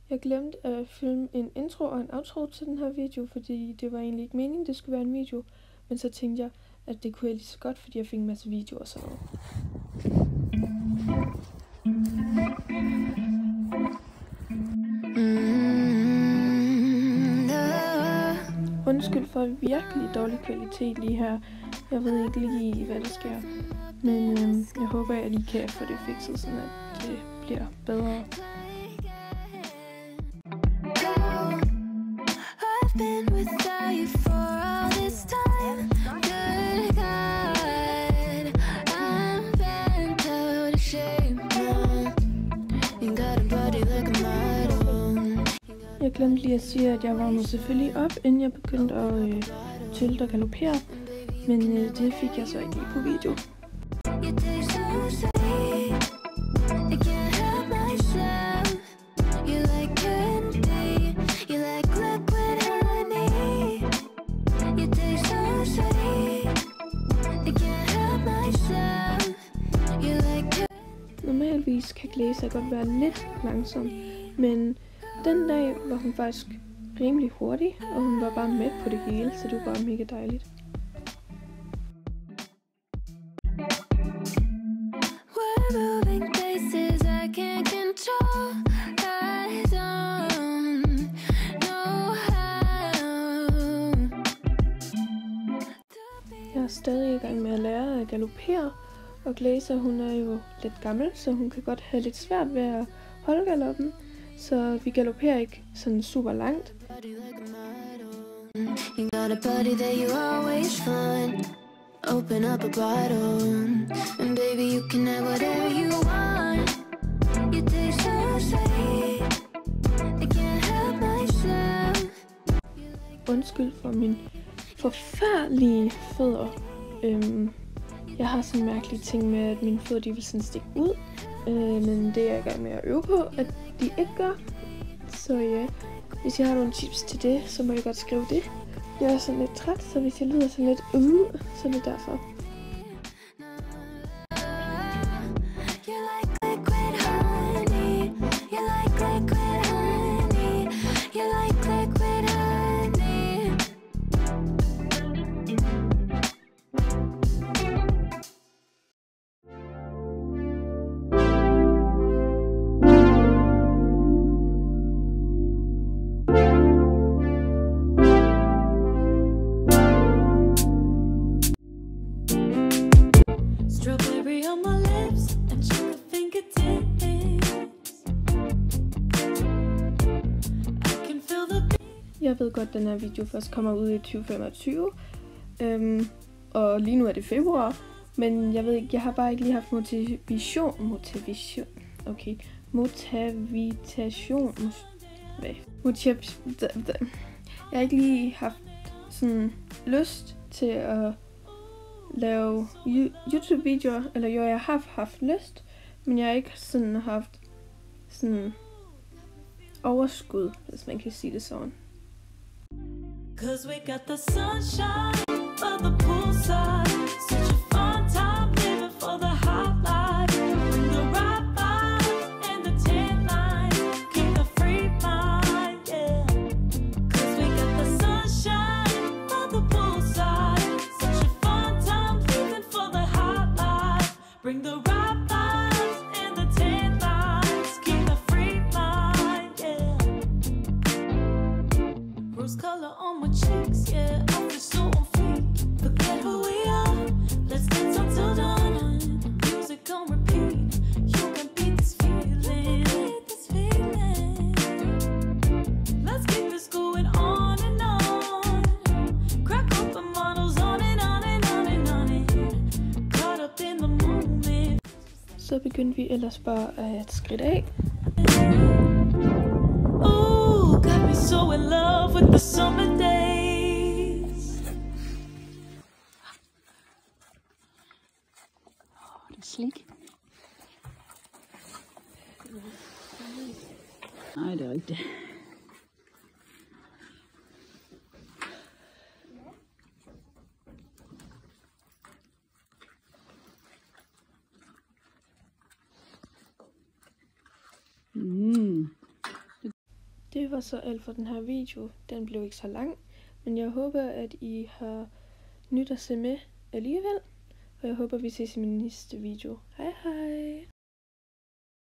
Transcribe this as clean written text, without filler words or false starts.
Jeg glemte at filme en intro og en outro til den her video, fordi det var egentlig ikke meningen, det skulle være en video. Men så tænkte jeg, at det kunne jeg lige så godt, fordi jeg fik en masse videoer og sådan noget. Undskyld for virkelig dårlig kvalitet lige her. Jeg ved ikke lige, hvad der sker. Men jeg håber, at I lige kan få det fikset, sådan at det bliver bedre. Jeg glemte lige at sige, at jeg varmede selvfølgelig op, inden jeg begyndte at tylte og galopere. Men det fik jeg så ikke lige på video. Normalvis kan Glazer godt være lidt langsom, men den dag var hun faktisk rimelig hurtig, og hun var bare med på det hele, så det var bare mega dejligt. Jeg er stadig i gang med at lære at galopere, og Glazer, hun er jo lidt gammel, så hun kan godt have lidt svært ved at holde galoppen. Så vi galopperer ikke sådan super langt. Undskyld for min forfærdelige fødder. Jeg har sådan en mærkelig ting med, at mine fødder de vil sådan stikke ud. Men det er jeg i gang med at øve på, at de ikke gør. Så ja, hvis jeg har nogle tips til det, så må jeg godt skrive det. Jeg er sådan lidt træt, så hvis jeg lyder sådan lidt så er det derfor. Jeg ved godt, at den her video først kommer ud i 2025, og lige nu er det februar, men jeg ved ikke, jeg har bare ikke lige haft motivation. Jeg har ikke lige haft sådan lyst til at lave YouTube-videoer, eller jo, jeg har haft lyst, men jeg har ikke sådan haft sådan overskud, hvis man kan sige det sådan. 'Cause we got the sunshine by the poolside, such a fun time living for the hot life. Bring the right vibe and the tan line, keep a free mind, yeah. 'Cause we got the sunshine by the poolside, such a fun time living for the hot life. Bring the right vibes and the tan lines, keep a free mind, yeah. Rose color on my cheeks, yeah, I feel so on fleek. Forget who we are, let's dance until dawn. Music on repeat, you can beat this feeling. Let's keep this going on and on. Crack open models on and on and on and on and caught up in the moment. Så begyndte vi ellers bare at skridte af. Ooh, got me so in love with the summer days. Det er slik. Nej, det er rigtigt. det var så alt for den her video. Den blev ikke så lang, men jeg håber, at I har nyt at se med alligevel. Og jeg håber, vi ses i min næste video. Hej hej!